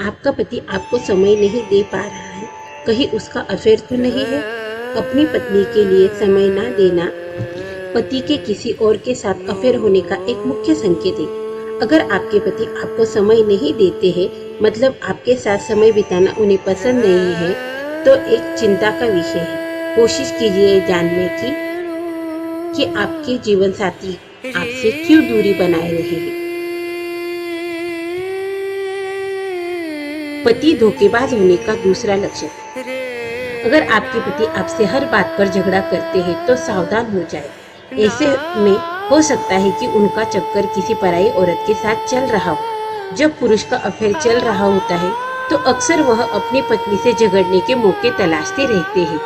आपका पति आपको समय नहीं दे पा रहा है, कहीं उसका अफेयर तो नहीं है? अपनी पत्नी के लिए समय ना देना पति के किसी और के साथ अफेयर होने का एक मुख्य संकेत है। अगर आपके पति आपको समय नहीं देते हैं, मतलब आपके साथ समय बिताना उन्हें पसंद नहीं है, तो एक चिंता का विषय है। कोशिश कीजिए जानने की कि आपके जीवन साथी आपसे क्यों दूरी बनाए रहे हैं। पति धोखेबाज होने का दूसरा लक्षण। अगर आपके पति आपसे हर बात पर झगड़ा करते हैं तो सावधान हो जाए। ऐसे में हो सकता है कि उनका चक्कर किसी पराई औरत के साथ चल रहा हो। जब पुरुष का अफेयर चल रहा होता है तो अक्सर वह अपनी पत्नी से झगड़ने के मौके तलाशते रहते हैं।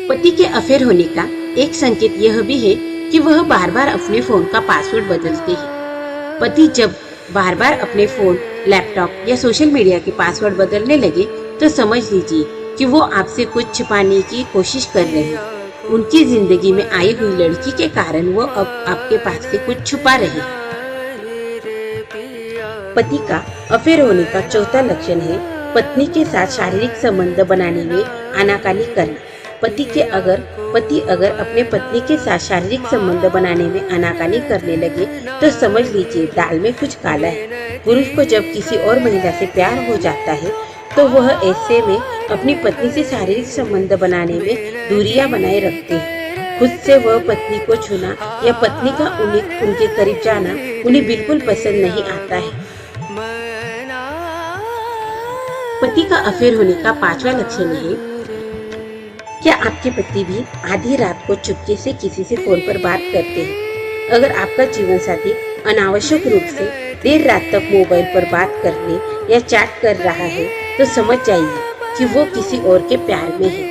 पति के अफेयर होने का एक संकेत यह भी है कि वह बार बार अपने फोन का पासवर्ड बदलते हैं। पति जब बार बार अपने फोन, लैपटॉप या सोशल मीडिया के पासवर्ड बदलने लगे तो समझ लीजिए कि वो आपसे कुछ छिपाने की कोशिश कर रहे हैं। उनकी जिंदगी में आई हुई लड़की के कारण वो अब आपके पास से कुछ छुपा रहे हैं। पति का अफेयर होने का चौथा लक्षण है पत्नी के साथ शारीरिक संबंध बनाने में आनाकानी करना। पति अगर अपने पत्नी के साथ शारीरिक संबंध बनाने में आनाकानी करने लगे तो समझ लीजिए दाल में कुछ काला है। पुरुष को जब किसी और महिला से प्यार हो जाता है तो वह ऐसे में अपनी पत्नी से शारीरिक संबंध बनाने में दूरियां बनाए रखते हैं। खुद से वह पत्नी को छूना या पत्नी का उनके करीब जाना उन्हें बिल्कुल पसंद नहीं आता है। पति का अफेयर होने का पांचवा लक्षण है, क्या आपके पति भी आधी रात को चुपके से किसी से फोन पर बात करते हैं? अगर आपका जीवन साथी अनावश्यक रूप से देर रात तक मोबाइल पर बात करने या चैट कर रहा है तो समझ जाइए कि वो किसी और के प्यार में है।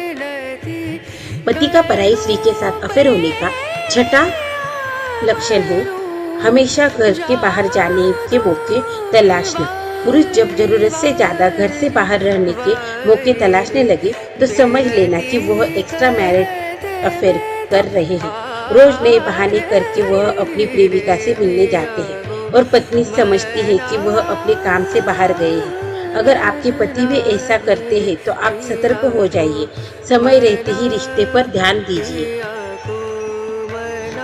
पति का पराई स्त्री के साथ अफेयर होने का छठा लक्षण है हमेशा घर के बाहर जाने के मौके तलाशना। पुरुष जब जरूरत से ज्यादा घर से बाहर रहने के मौके तलाशने लगे तो समझ लेना कि वह एक्स्ट्रा मैरिड अफेयर कर रहे हैं। रोज नए बहाने करके वह अपनी प्रेमिका से मिलने जाते हैं और पत्नी समझती है कि वह अपने काम से बाहर गए हैं। अगर आपके पति भी ऐसा करते हैं तो आप सतर्क हो जाइए। समय रहते ही रिश्ते पर ध्यान दीजिए।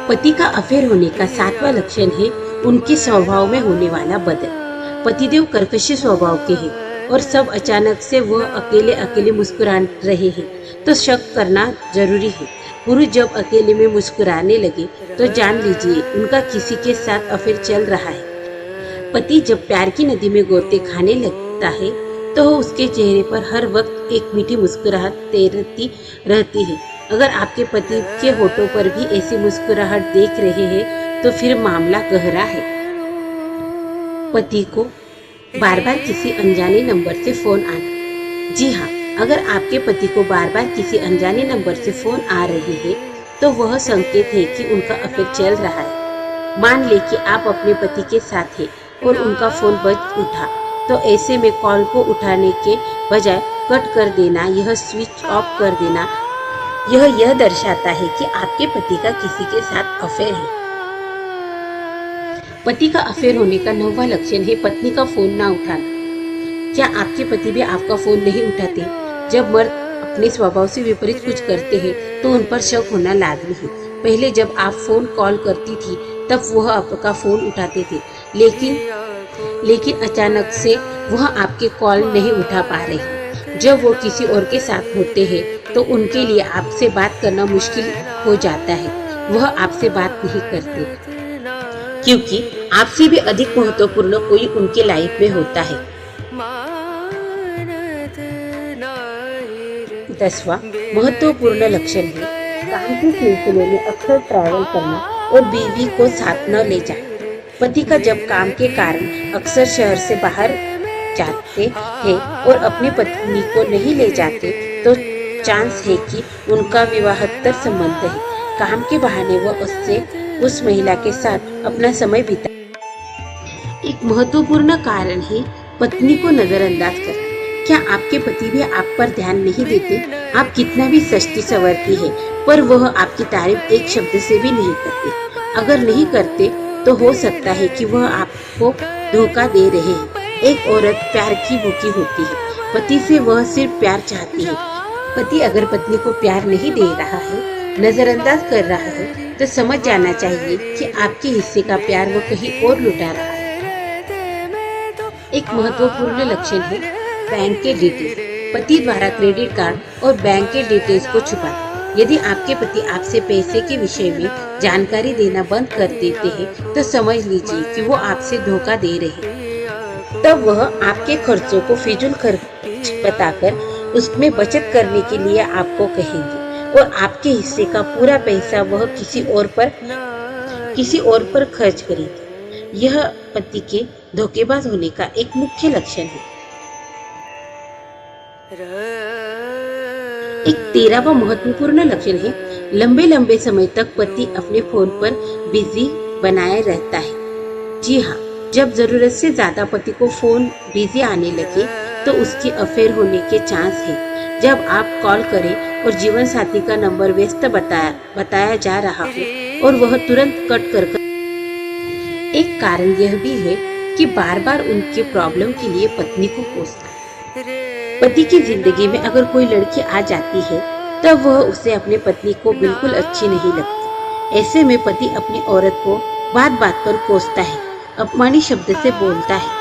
पति का अफेयर होने का सातवां लक्षण है उनके स्वभाव में होने वाला बदल। पतिदेव कर्कश स्वभाव के हैं और सब अचानक से वह अकेले मुस्कुरा रहे हैं तो शक करना जरूरी है। पुरुष जब अकेले में मुस्कुराने लगे तो जान लीजिए उनका किसी के साथ अफेयर चल रहा है। पति जब प्यार की नदी में गोते खाने लगता है तो उसके चेहरे पर हर वक्त एक मीठी मुस्कुराहट तैरती रहती है। अगर आपके पति के होठों पर भी ऐसी मुस्कुराहट देख रहे हैं तो फिर मामला गहरा है। पति को बार बार किसी अनजाने नंबर से फोन आना। जी हाँ, अगर आपके पति को बार बार किसी अनजाने नंबर से फोन आ रहे हैं तो वह संकेत है कि उनका अफेयर चल रहा है। मान ले कि आप अपने पति के साथ हैं और उनका फोन बज उठा तो ऐसे में कॉल को उठाने के बजाय कट कर देना, यह स्विच ऑफ कर देना, यह दर्शाता है कि आपके पति का किसी के साथ अफेयर है। पति का अफेयर होने का नौवां लक्षण है पत्नी का फोन ना उठाना। क्या आपके पति भी आपका फोन नहीं उठाते? जब मर्द अपने स्वभाव से विपरीत कुछ करते हैं तो उन पर शक होना लाजमी है। पहले जब आप फोन कॉल करती थी तब वह आपका फोन उठाते थे, लेकिन अचानक से वह आपके कॉल नहीं उठा पा रहे। जब वो किसी और के साथ होते हैं तो उनके लिए आपसे बात करना मुश्किल हो जाता है। वह आपसे बात नहीं करते क्योंकि आपसे भी अधिक महत्वपूर्ण कोई उनके लाइफ में होता है। 10वां महत्वपूर्ण लक्षण है काम के सिलसिले में अक्सर ट्रैवल करना और बीवी को साथ न ले जाना। पति का जब काम के कारण अक्सर शहर से बाहर जाते हैं और अपनी पत्नी को नहीं ले जाते तो चांस है कि उनका विवाहेतर संबंध है। काम के बहाने वह उस महिला के साथ अपना समय बिता। एक महत्वपूर्ण कारण है पत्नी को नजरअंदाज करना। क्या आपके पति भी आप पर ध्यान नहीं देते? आप कितना भी सस्ती संवरती है पर वह आपकी तारीफ एक शब्द से भी नहीं करते। अगर नहीं करते तो हो सकता है कि वह आपको धोखा दे रहे हैं। एक औरत प्यार की भूखी होती है, पति से वह सिर्फ प्यार चाहती है। पति अगर पत्नी को प्यार नहीं दे रहा है, नजरअंदाज कर रहा है, तो समझ जाना चाहिए कि आपके हिस्से का प्यार वो कहीं और लुटा रहा है। एक महत्वपूर्ण लक्षण है बैंक के डिटेल्स। पति द्वारा क्रेडिट कार्ड और बैंक के डिटेल्स को छुपाना। यदि आपके पति आपसे पैसे के विषय में जानकारी देना बंद कर देते हैं, तो समझ लीजिए कि वो आपसे धोखा दे रहे हैं। तब वह आपके खर्चों को फिजूल खर्च बताकर उसमें बचत करने के लिए आपको कहेंगे और आपके हिस्से का पूरा पैसा वह किसी और पर खर्च करेंगे। यह पति के धोखेबाज होने का एक मुख्य लक्षण है। एक 13वां महत्वपूर्ण लक्षण है लंबे लंबे समय तक पति अपने फोन पर बिजी बनाए रहता है। जी हाँ, जब जरूरत से ज्यादा पति को फोन बिजी आने लगे तो उसकी अफेयर होने के चांस है। जब आप कॉल करें और जीवन साथी का नंबर व्यस्त बताया जा रहा हो और वह तुरंत कट कर एक कारण यह भी है कि बार बार उनके प्रॉब्लम के लिए पत्नी को कोसना। पति की जिंदगी में अगर कोई लड़की आ जाती है तब वह उसे अपने पत्नी को बिल्कुल अच्छी नहीं लगती। ऐसे में पति अपनी औरत को बात बात पर कोसता है, अपमानी शब्द से बोलता है।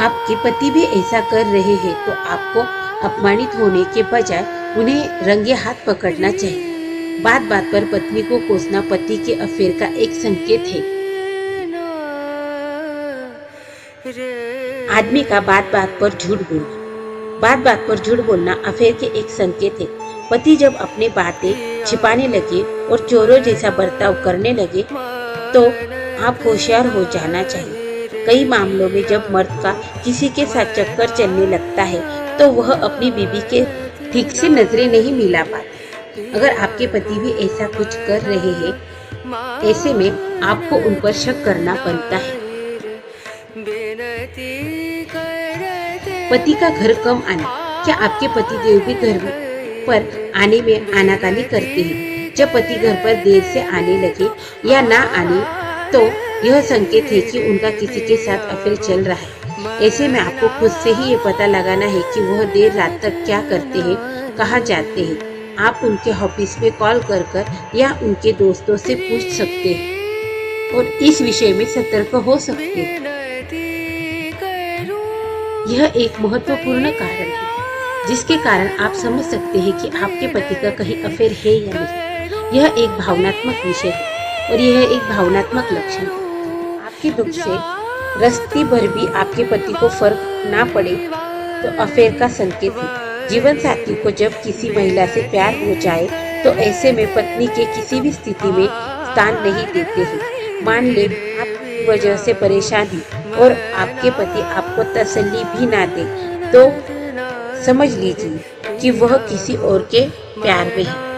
आपके पति भी ऐसा कर रहे हैं तो आपको अपमानित होने के बजाय उन्हें रंगे हाथ पकड़ना चाहिए। बात बात पर पत्नी को कोसना पति के अफेयर का एक संकेत है। आदमी का बात बात पर झूठ बोलना। बात बात पर झूठ बोलना अफेयर के एक संकेत है। पति जब अपनी बातें छिपाने लगे और चोरों जैसा बर्ताव करने लगे तो आप होशियार हो जाना चाहिए। कई मामलों में जब मर्द का किसी के साथ चक्कर चलने लगता है तो वह अपनी बीवी के ठीक से नजरें नहीं मिला पाते। अगर आपके पति भी ऐसा कुछ कर रहे हैं, ऐसे में आपको उन पर शक करना बनता है। पति का घर कम आना। क्या आपके पति देव भी घर पर आने में आनाकानी करते हैं? जब पति घर पर देर से आने लगे या ना आने तो यह संकेत है कि उनका किसी के साथ अफेयर चल रहा है। ऐसे में आपको खुद से ही ये पता लगाना है कि वह देर रात तक क्या करते हैं, कहाँ जाते हैं। आप उनके ऑफिस में कॉल कर या उनके दोस्तों से पूछ सकते हैं और इस विषय में सतर्क हो सकते हैं। यह एक महत्वपूर्ण कारण है जिसके कारण आप समझ सकते हैं कि आपके पति का कहीं अफेयर है या नहीं। यह एक भावनात्मक विषय है और यह एक भावनात्मक लक्षण है। आपके दुख से रस्ती भर भी आपके पति को फर्क ना पड़े तो अफेयर का संकेत है। जीवन साथी को जब किसी महिला से प्यार हो जाए तो ऐसे में पत्नी के किसी भी स्थिति में स्थान नहीं देते हैं। मान ले आपकी वजह से परेशान है और आपके पति आपको तसल्ली भी ना दे तो समझ लीजिए कि वह किसी और के प्यार में है।